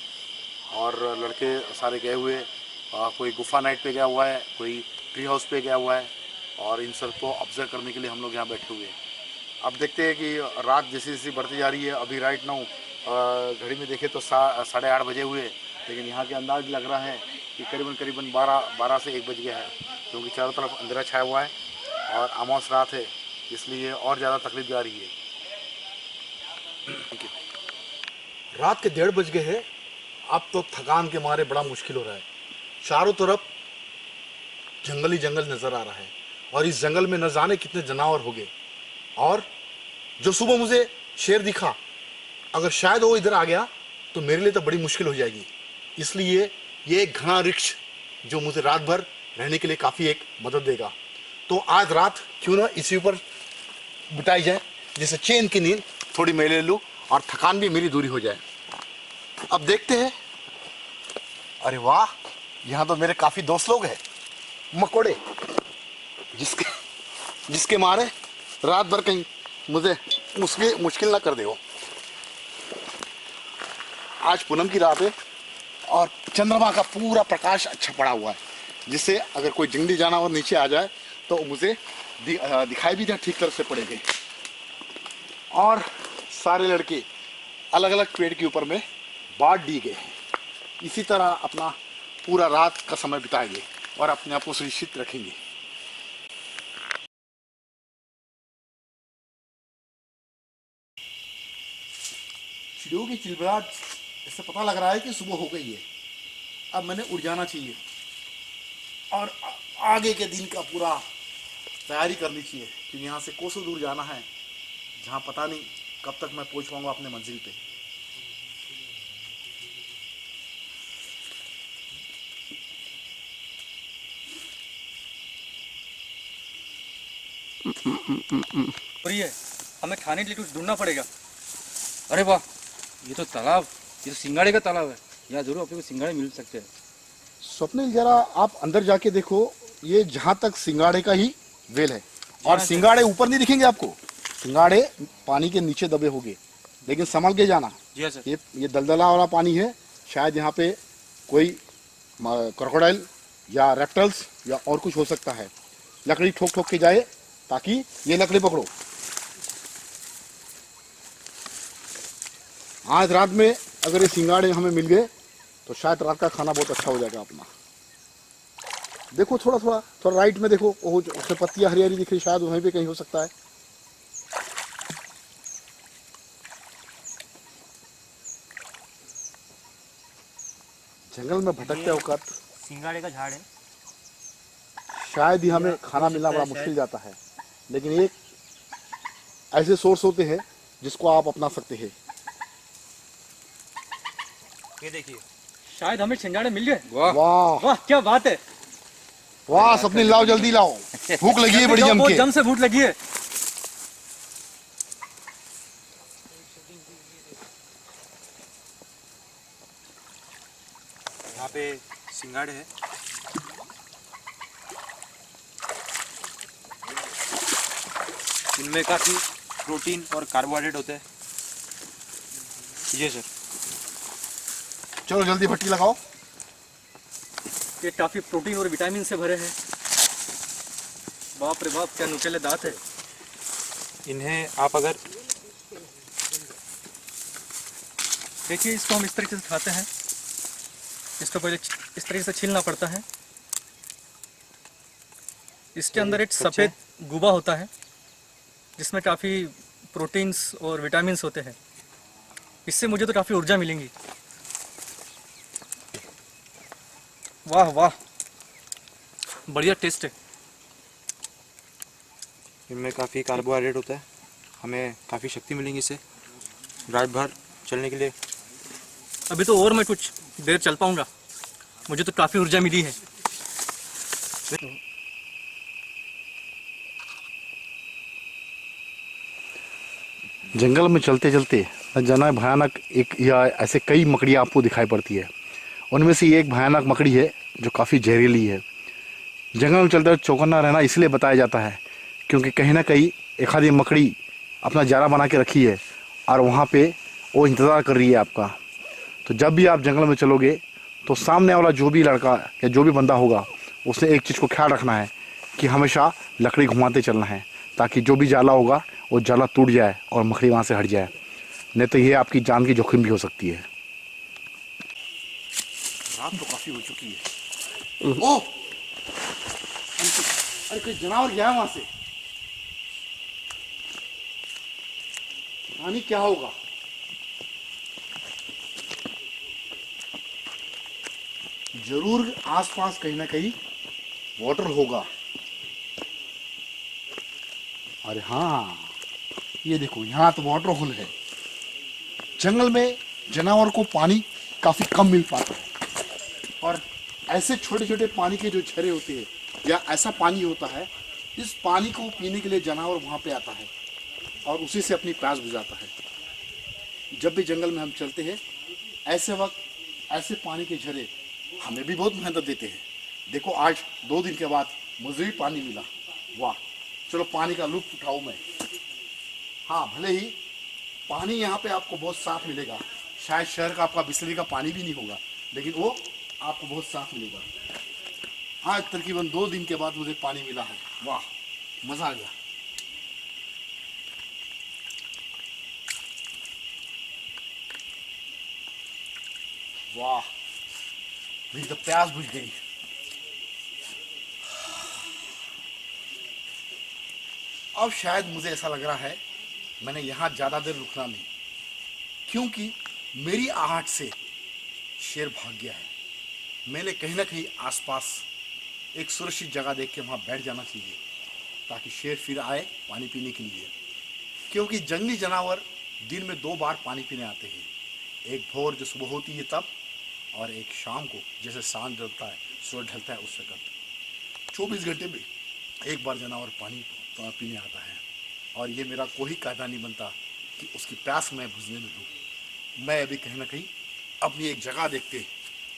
और लड़के सारे गए हुए। कोई गुफा नाइट पे गया हुआ है, कोई ट्री हाउस पे गया हुआ है और इन सब को ऑब्जर्व करने के लिए हम लोग यहाँ बैठे हुए हैं। अब देखते हैं कि रात जैसी जैसी बढ़ती जा रही है। अभी राइट नाउ घड़ी में देखें तो 8:30 बजे हुए, लेकिन यहाँ के अंदाज लग रहा है कि करीबन 12 से 1 बज गया है, क्योंकि चारों तरफ अंधेरा छाया हुआ है और अमावस रात है, इसलिए और ज़्यादा तकलीफ जा रही है। रात के 1:30 बज गए हैं। अब तो थकान के मारे बड़ा मुश्किल हो रहा है। चारों तरफ जंगल ही जंगल नज़र आ रहा है और इस जंगल में न जाने कितने जानवर हो गए। और जो सुबह मुझे शेर दिखा, अगर शायद वो इधर आ गया तो मेरे लिए तो बड़ी मुश्किल हो जाएगी। इसलिए ये एक घना वृक्ष जो मुझे रात भर रहने के लिए काफ़ी एक मदद देगा। तो आज रात क्यों ना इसी ऊपर बिताई जाए, जिससे चैन की नींद थोड़ी मैं ले लूँ और थकान भी मेरी दूरी हो जाए। अब देखते हैं। अरे वाह, यहाँ तो मेरे काफ़ी दोस्त लोग हैं, मकोड़े, जिसके मारे रात भर कहीं मुझे मुश्किल ना कर दे। आज पूनम की रात है और चंद्रमा का पूरा प्रकाश अच्छा पड़ा हुआ है, जिससे अगर कोई जंगली जानवर नीचे आ जाए तो मुझे दिखाई भी ठीक तरह से पड़ेंगे। और सारे लड़के अलग अलग पेड़ के ऊपर में बांट दिए गए हैं। इसी तरह अपना पूरा रात का समय बिताएंगे और अपने आप को सुरक्षित रखेंगे। चिड़ियों की चिलबलाहट, इससे पता लग रहा है कि सुबह हो गई है। अब मैंने उड़ जाना चाहिए और आगे के दिन का पूरा तैयारी करनी चाहिए, क्योंकि यहाँ से कोसों दूर जाना है, जहाँ पता नहीं कब तक मैं पहुँच पाऊँगा अपने मंजिल पे। और ये हमें खाने के लिए कुछ ढूंढना पड़ेगा। अरे वाह, ये तो तालाब, ये तो सिंगाड़े का तालाब है। यहाँ जरूर अपने को सिंगाड़े मिल सकते हैं। स्वप्निल, जरा आप अंदर जाके देखो, ये जहाँ तक सिंगाड़े का ही वेल है और सिंगाड़े ऊपर नहीं दिखेंगे आपको, सिंगाड़े पानी के नीचे दबे होंगे, लेकिन संभल के जाना। जी सर। ये दलदला वाला पानी है, शायद यहाँ पे कोई क्रोकोडाइल या रेप्टल्स या और कुछ हो सकता है। लकड़ी ठोक ठोक के जाए, ताकि ये लकड़ी पकड़ो। आज रात में अगर ये सिंगाड़े हमें मिल गए तो शायद रात का खाना बहुत अच्छा हो जाएगा अपना। देखो थोड़ा राइट में देखो, वो उसमें पत्तियां हरी हरी दिख रही, शायद वहीं पे कहीं हो सकता है। जंगल में भटकते वक्त सिंगाड़े का झाड़ है। शायद ही हमें खाना मिलना बड़ा मुश्किल जाता है, लेकिन एक ऐसे सोर्स होते हैं जिसको आप अपना सकते हैं। ये देखिए, शायद हमें सिंगाड़े मिल गए। वाह वाह, क्या बात है। वाह, सपने लाओ, जल्दी लाओ, भूख लगी है बड़ी जम बहुत के। जम से भूख लगी है। यहाँ पे सिंगाड़े है। इनमें काफ़ी प्रोटीन और कार्बोहाइड्रेट होते हैं। जी सर। चलो जल्दी भट्टी लगाओ, ये काफ़ी प्रोटीन और विटामिन से भरे हैं। बाप रे बाप, क्या नुकीले दांत है। इन्हें आप अगर देखिए, इसको हम इस तरीके से खाते हैं। इसको पहले इस तरीके से छीलना पड़ता है। इसके अंदर एक सफ़ेद गुबा होता है जिसमें काफ़ी प्रोटीन्स और विटामिन्स होते हैं। इससे मुझे तो काफ़ी ऊर्जा मिलेंगी। वाह वाह, बढ़िया टेस्ट है। इनमें काफ़ी कार्बोहाइड्रेट होता है, हमें काफ़ी शक्ति मिलेंगी इससे रात भर चलने के लिए। अभी तो और मैं कुछ देर चल पाऊंगा, मुझे तो काफ़ी ऊर्जा मिली है। जंगल में चलते चलते न जाना भयानक एक या ऐसे कई मकड़ियाँ आपको दिखाई पड़ती है। उनमें से एक भयानक मकड़ी है जो काफ़ी जहरीली है। जंगल में चलते चौकन्ना रहना इसलिए बताया जाता है क्योंकि कहीं ना कहीं एक आधी मकड़ी अपना जारा बना के रखी है और वहाँ पे वो इंतज़ार कर रही है आपका। तो जब भी आप जंगल में चलोगे तो सामने वाला जो भी लड़का या जो भी बंदा होगा उसने एक चीज़ को ख्याल रखना है कि हमेशा लकड़ी घुमाते चलना है ताकि जो भी जाला होगा वो जाला टूट जाए और मकड़ी वहाँ से हट जाए, नहीं तो ये आपकी जान की जोखिम भी हो सकती है। रात तो काफ़ी हो चुकी है। ओह, अरे कोई जानवर गया वहाँ से, पानी क्या होगा। जरूर आसपास कहीं ना कहीं वाटर होगा। अरे हाँ, ये देखो यहाँ तो वाटर होल है। जंगल में जानवर को पानी काफी कम मिल पाता है और ऐसे छोटे छोटे पानी के जो झरे होते हैं या ऐसा पानी होता है, इस पानी को पीने के लिए जानवर वहाँ पे आता है और उसी से अपनी प्यास बुझाता है। जब भी जंगल में हम चलते हैं ऐसे वक्त ऐसे पानी के झरे हमें भी बहुत मेहनत देते हैं। देखो आज 2 दिन के बाद मुझे भी पानी मिला। वाह, चलो पानी का लुत्फ उठाऊं मैं। हाँ, भले ही पानी यहाँ पे आपको बहुत साफ मिलेगा, शायद शहर का आपका बिस्लरी का पानी भी नहीं होगा, लेकिन वो आपको बहुत साफ मिलेगा। आज तकरीबन 2 दिन के बाद मुझे पानी मिला है। वाह, मज़ा आ गया। वाह, मेरी तो प्यास बुझ गई। अब शायद मुझे ऐसा लग रहा है मैंने यहाँ ज़्यादा देर रुकना नहीं, क्योंकि मेरी आहट से शेर भाग गया है। मैंने कहीं ना कहीं आसपास एक सुरक्षित जगह देख के वहाँ बैठ जाना चाहिए ताकि शेर फिर आए पानी पीने के लिए, क्योंकि जंगली जानवर दिन में 2 बार पानी पीने आते हैं। एक भोर जो सुबह होती है तब, और एक शाम को जैसे सांझ ढलता है, सूरज ढलता है उस वक्त। 24 घंटे में एक बार जानवर पानी पीने आता है और ये मेरा कोई कायदा नहीं बनता कि उसकी प्यास मैं बुझने न दूँ। मैं अभी कहीं ना कहीं अपनी एक जगह देख के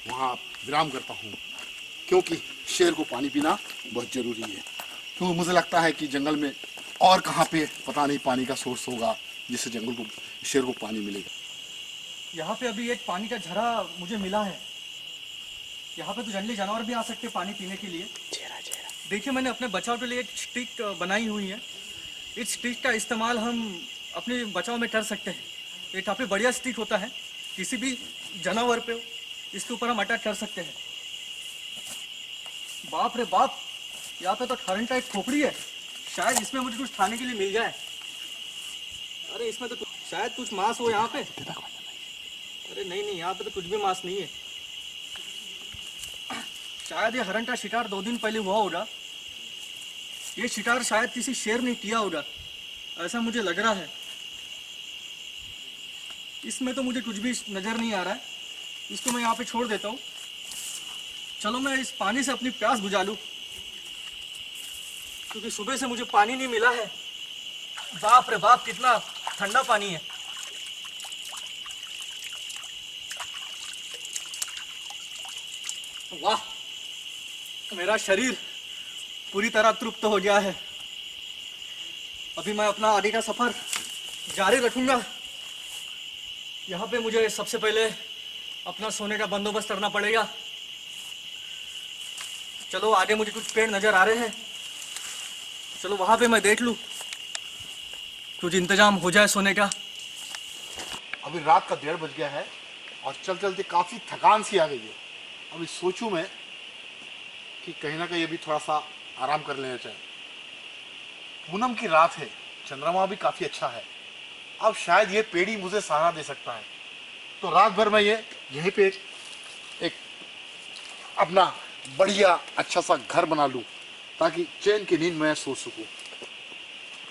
वहाँ विराम करता हूँ, क्योंकि शेर को पानी पीना बहुत ज़रूरी है। क्योंकि मुझे लगता है कि जंगल में और कहाँ पे पता नहीं पानी का सोर्स होगा जिससे जंगल को शेर को पानी मिलेगा। यहाँ पे अभी एक पानी का झरा मुझे मिला है। यहाँ पे तो जंगली जानवर भी आ सकते हैं पानी पीने के लिए। देखिए, मैंने अपने बचाव के लिए एक स्टिक बनाई हुई है। इस स्टिक का इस्तेमाल हम अपने बचाव में कर सकते हैं। ये काफ़ी बढ़िया स्टिक होता है, किसी भी जानवर पे इसके ऊपर हम अटैक कर सकते हैं। बाप रे बाप, यहाँ पे तो करंट का एक खोपड़ी है, शायद इसमें मुझे कुछ खाने के लिए मिल जाए। अरे इसमें तो शायद कुछ मांस हो यहाँ पे। अरे नहीं नहीं, यहाँ पे तो कुछ भी मांस नहीं है। शायद ये हरण का शिकार 2 दिन पहले हुआ होगा। ये शिकार शायद किसी शेर ने किया होगा, ऐसा मुझे लग रहा है। इसमें तो मुझे कुछ भी नज़र नहीं आ रहा है। इसको मैं यहाँ पे छोड़ देता हूँ। चलो मैं इस पानी से अपनी प्यास बुझा लूँ, क्योंकि सुबह से मुझे पानी नहीं मिला है। बाप रे बाप, कितना ठंडा पानी है। वाह, मेरा शरीर पूरी तरह तृप्त हो गया है। अभी मैं अपना आगे का सफर जारी रखूंगा। यहाँ पे मुझे सबसे पहले अपना सोने का बंदोबस्त करना पड़ेगा। चलो आगे मुझे कुछ पेड़ नजर आ रहे हैं, चलो वहां पे मैं देख लूं, कुछ इंतजाम हो जाए सोने का। अभी रात का 1:30 बज गया है और चलते चलते काफ़ी थकान सी आ गई है। अभी सोचूं मैं कि कहीं ना कहीं अभी थोड़ा सा आराम कर लेना चाहिए। पूनम की रात है, चंद्रमा भी काफ़ी अच्छा है। अब शायद ये पेड़ ही मुझे सहारा दे सकता है, तो रात भर मैं ये यहीं पे एक अपना बढ़िया अच्छा सा घर बना लूं ताकि चैन की नींद में सो सकूं।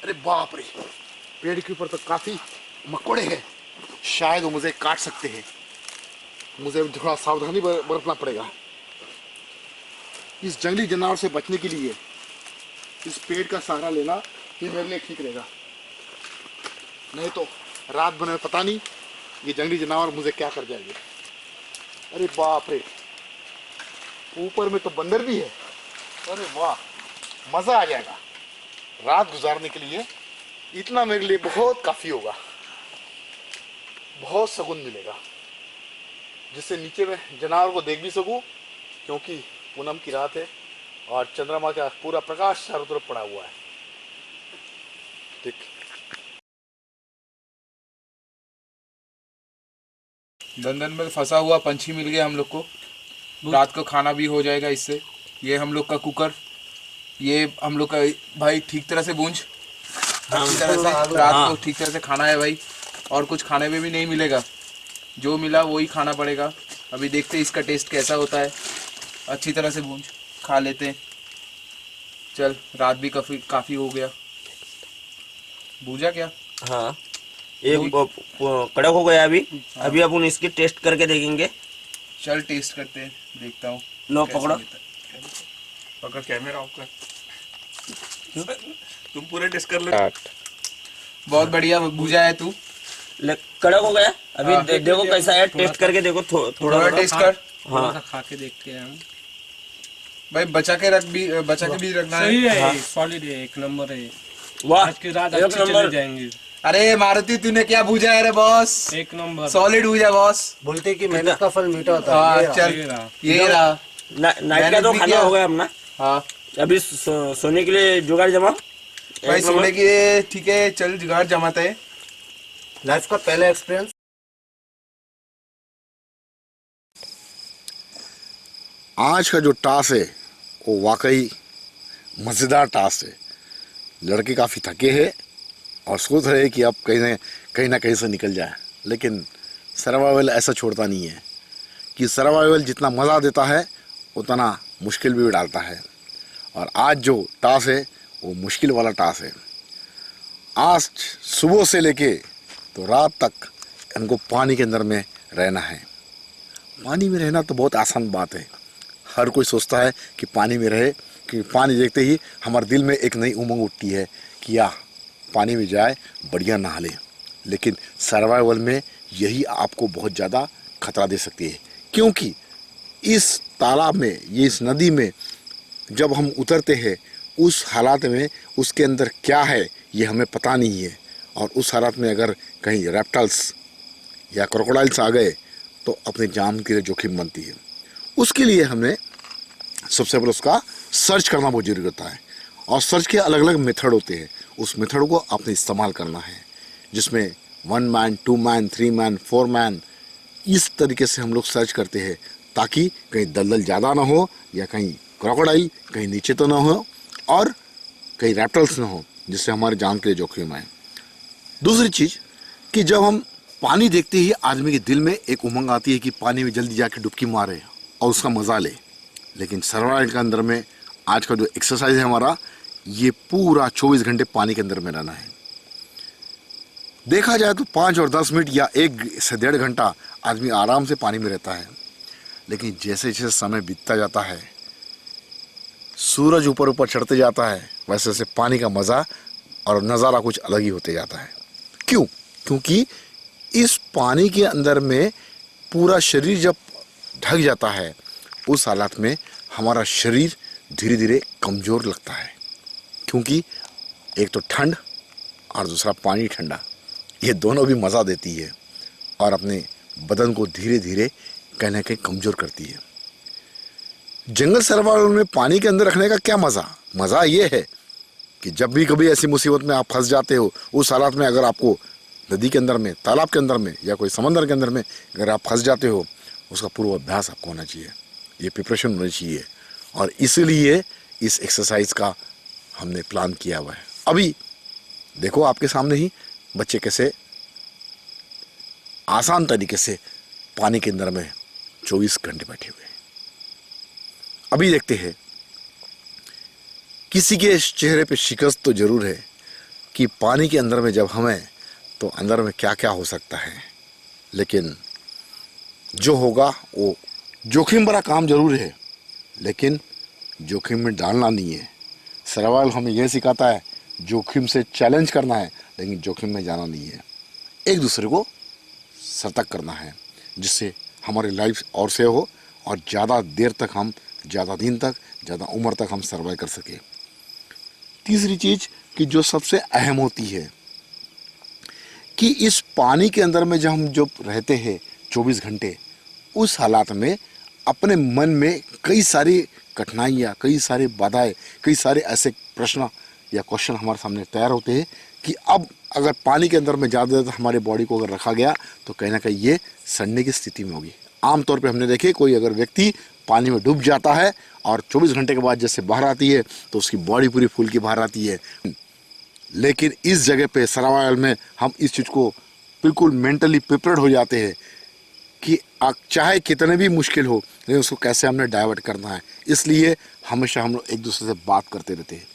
अरे बाप रे, पेड़ के ऊपर तो काफ़ी मकोड़े हैं, शायद वो मुझे काट सकते हैं। मुझे थोड़ा सावधानी बरतना पड़ेगा। इस जंगली जानवर से बचने के लिए इस पेड़ का सहारा लेना ये मेरे लिए ठीक रहेगा, नहीं तो रात भर में पता नहीं ये जंगली जानवर मुझे क्या कर जाएंगे। अरे बाप रे, ऊपर में तो बंदर भी है। अरे वाह, मजा आ जाएगा। रात गुजारने के लिए इतना मेरे लिए बहुत काफी होगा। बहुत सुकून मिलेगा, जिससे नीचे में जानवर को देख भी सकूं, क्योंकि पूनम की रात है और चंद्रमा का पूरा प्रकाश चारों तरफ पड़ा हुआ है। ठीक, दंदन में फंसा हुआ पंछी मिल गया हम लोग को। रात को खाना भी हो जाएगा इससे। ये हम लोग का कुकर, ये हम लोग का भाई ठीक तरह से भूंज, अच्छी तरह से रात को ठीक तरह से खाना है भाई। और कुछ खाने में भी नहीं मिलेगा, जो मिला वही खाना पड़ेगा। अभी देखते हैं इसका टेस्ट कैसा होता है। अच्छी तरह से भूंज खा लेते हैं। चल, रात भी काफ़ी हो गया। भूजा क्या? हाँ, एक कड़क हो गया अभी। अभी अपन इसकी टेस्ट करके देखेंगे। चल टेस्ट करते हैं, देखता हूँ। लो कैसा पकड़ो। रहता है। पकड़, कैमरा ऑफ कर। तुम पूरे टेस्ट कर लो। बहुत बढ़िया भूजा है तू। कड़क हो गया अभी। देखो कैसा है, टेस्ट करके देखो। थोड़ा टेस्ट कर। हाँ, खा के देखते हैं हम। भाई बचा के भी रखना सही है। है, सॉलिड है, एक नंबर है। वाह, आज की रात एक अच्छी नंबर। चली जाएंगी। अरे मारुति, तूने क्या भूजा है रे बॉस? एक नंबर। सॉलिड भूजा बॉस। बोलते कि मेहनत का फल मीठा होता है। हाँ ये चल, ये रहा। ये रहा। नाइट का तो भी खाना किया। हो गया अपना। हाँ अभी सोने के लिए जुगाड़ जमा। भाई, सोने की ठीक है, चल जुगाड़ जमाते हैं। लाइफ का पहला एक्सपीरियंस। आज का जो टास्क है वो वाकई मज़ेदार टास्क है। लड़के काफ़ी थके हैं और सोच रहे हैं कि अब कहीं ना कहीं से निकल जाए, लेकिन सर्वाइवल ऐसा छोड़ता नहीं है कि सर्वाइवल जितना मज़ा देता है उतना मुश्किल भी डालता है। और आज जो टास्क है वो मुश्किल वाला टास्क है। आज सुबह से लेके तो रात तक इनको पानी के अंदर में रहना है। पानी में रहना तो बहुत आसान बात है। हर कोई सोचता है कि पानी में रहे, कि पानी देखते ही हमारे दिल में एक नई उमंग उठती है कि या पानी में जाए, बढ़िया नहा ले। लेकिन सर्वाइवल में यही आपको बहुत ज़्यादा खतरा दे सकती है, क्योंकि इस तालाब में, ये इस नदी में जब हम उतरते हैं, उस हालात में उसके अंदर क्या है ये हमें पता नहीं है। और उस हालात में अगर कहीं रेप्टाइल्स या क्रोकोडाइल्स आ गए तो अपने जान के लिए जोखिम बनती है। उसके लिए हमें सबसे पहले उसका सर्च करना बहुत जरूरी होता है। और सर्च के अलग अलग मेथड होते हैं। उस मेथड को आपने इस्तेमाल करना है, जिसमें 1 मैन, 2 मैन, 3 मैन, 4 मैन, इस तरीके से हम लोग सर्च करते हैं ताकि कहीं दलदल ज़्यादा ना हो, या कहीं क्रोकोडाइल कहीं नीचे तो ना हो, और कहीं रैप्टल्स ना हो जिससे हमारे जान के लिए जोखिम आए। दूसरी चीज़ कि जब हम पानी देखते ही आदमी के दिल में एक उमंग आती है कि पानी में जल्दी जाके डुबकी मारे और उसका मज़ा ले। लेकिन सर्वाइवल के अंदर में आज का जो एक्सरसाइज है हमारा, ये पूरा 24 घंटे पानी के अंदर में रहना है। देखा जाए तो 5 और 10 मिनट या 1 से 1.5 घंटा आदमी आराम से पानी में रहता है। लेकिन जैसे जैसे समय बीतता जाता है, सूरज ऊपर ऊपर चढ़ते जाता है, वैसे वैसे पानी का मज़ा और नज़ारा कुछ अलग ही होते जाता है। क्यों? क्योंकि इस पानी के अंदर में पूरा शरीर जब ढक जाता है, उस हालात में हमारा शरीर धीरे धीरे कमज़ोर लगता है, क्योंकि एक तो ठंड और दूसरा पानी ठंडा, ये दोनों भी मज़ा देती है और अपने बदन को धीरे धीरे कहीं ना कहीं कमज़ोर करती है। जंगल सर्वाइवल में पानी के अंदर रखने का क्या मज़ा ये है कि जब भी कभी ऐसी मुसीबत में आप फंस जाते हो, उस हालात में अगर आपको नदी के अंदर में, तालाब के अंदर में या कोई समंदर के अंदर में अगर आप फंस जाते हो, उसका पूर्व अभ्यास आपको होना चाहिए, ये प्रिपरेशन होनी चाहिए। और इसीलिए इस एक्सरसाइज का हमने प्लान किया हुआ है। अभी देखो आपके सामने ही बच्चे कैसे आसान तरीके से पानी के अंदर में 24 घंटे बैठे हुए हैं। अभी देखते हैं, किसी के चेहरे पे शिकस्त तो जरूर है कि पानी के अंदर में जब हमें तो अंदर में क्या क्या हो सकता है, लेकिन जो होगा वो जोखिम भरा काम जरूर है, लेकिन जोखिम में डालना नहीं है। सर्वाइवल हमें यह सिखाता है, जोखिम से चैलेंज करना है, लेकिन जोखिम में जाना नहीं है। एक दूसरे को सतर्क करना है, जिससे हमारी लाइफ और सेव हो और ज़्यादा देर तक हम, ज़्यादा दिन तक, ज़्यादा उम्र तक हम सर्वाइव कर सके। तीसरी चीज़ कि जो सबसे अहम होती है कि इस पानी के अंदर में जब हम रहते हैं 24 घंटे, उस हालात में अपने मन में कई सारी कठिनाइयाँ, कई सारी बाधाएं, कई सारे ऐसे प्रश्न या क्वेश्चन हमारे सामने तैयार होते हैं कि अब अगर पानी के अंदर में ज़्यादा देर हमारे बॉडी को अगर रखा गया तो कहीं ना कहीं ये सड़ने की स्थिति में होगी। आमतौर पे हमने देखे, कोई अगर व्यक्ति पानी में डूब जाता है और 24 घंटे के बाद जैसे बाहर आती है तो उसकी बॉडी पूरी फूल के बाहर आती है। लेकिन इस जगह पे सर्वाइवल में हम इस चीज़ को बिल्कुल मेंटली प्रिपेयर्ड हो जाते हैं कि चाहे कितने भी मुश्किल हो, लेकिन उसको कैसे हमने डाइवर्ट करना है। इसलिए हमेशा हम लोग एक दूसरे से बात करते रहते हैं।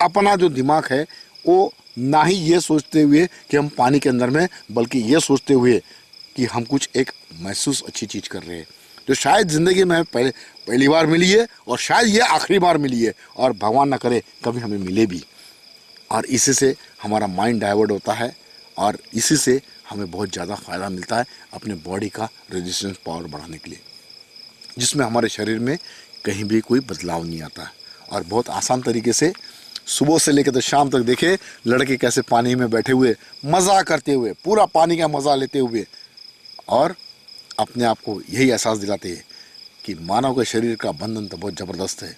अपना जो दिमाग है वो ना ही ये सोचते हुए कि हम पानी के अंदर में, बल्कि ये सोचते हुए कि हम कुछ एक महसूस अच्छी चीज़ कर रहे हैं, जो शायद ज़िंदगी में पहली बार मिली है और शायद ये आखिरी बार मिली है, और भगवान ना करे कभी हमें मिले भी। और इसी से हमारा माइंड डाइवर्ट होता है और इसी से हमें बहुत ज़्यादा फ़ायदा मिलता है अपने बॉडी का रेजिस्टेंस पावर बढ़ाने के लिए, जिसमें हमारे शरीर में कहीं भी कोई बदलाव नहीं आता है। और बहुत आसान तरीके से सुबह से लेकर तो शाम तक देखे लड़के कैसे पानी में बैठे हुए मज़ा करते हुए, पूरा पानी का मज़ा लेते हुए, और अपने आप को यही एहसास दिलाते हैं कि मानव के शरीर का बंधन तो बहुत ज़बरदस्त है,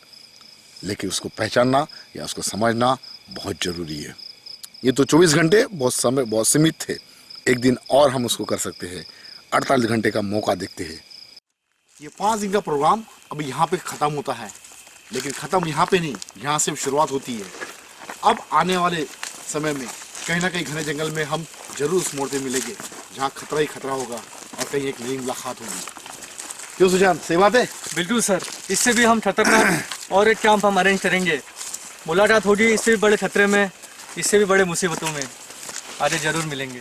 लेकिन उसको पहचानना या उसको समझना बहुत ज़रूरी है। ये तो 24 घंटे बहुत सीमित थे, एक दिन और हम उसको कर सकते हैं, 48 घंटे का मौका देखते हैं। ये 5 दिन का प्रोग्राम अभी यहाँ पे ख़त्म होता है, लेकिन ख़त्म यहाँ पे नहीं, यहाँ से शुरुआत होती है। अब आने वाले समय में कहीं ना कहीं घने जंगल में हम जरूर उस मोड़ पे मिलेंगे जहाँ खतरा ही खतरा होगा और कहीं एक नई मुलाकात होगी। क्यों सुजान, सही बात है? बिल्कुल सर, इससे भी हम खतरनाक और एक कैंप हम अरेंज करेंगे। मुलाकात होगी इससे भी बड़े खतरे में, इससे भी बड़े मुसीबतों में। आगे जरूर मिलेंगे।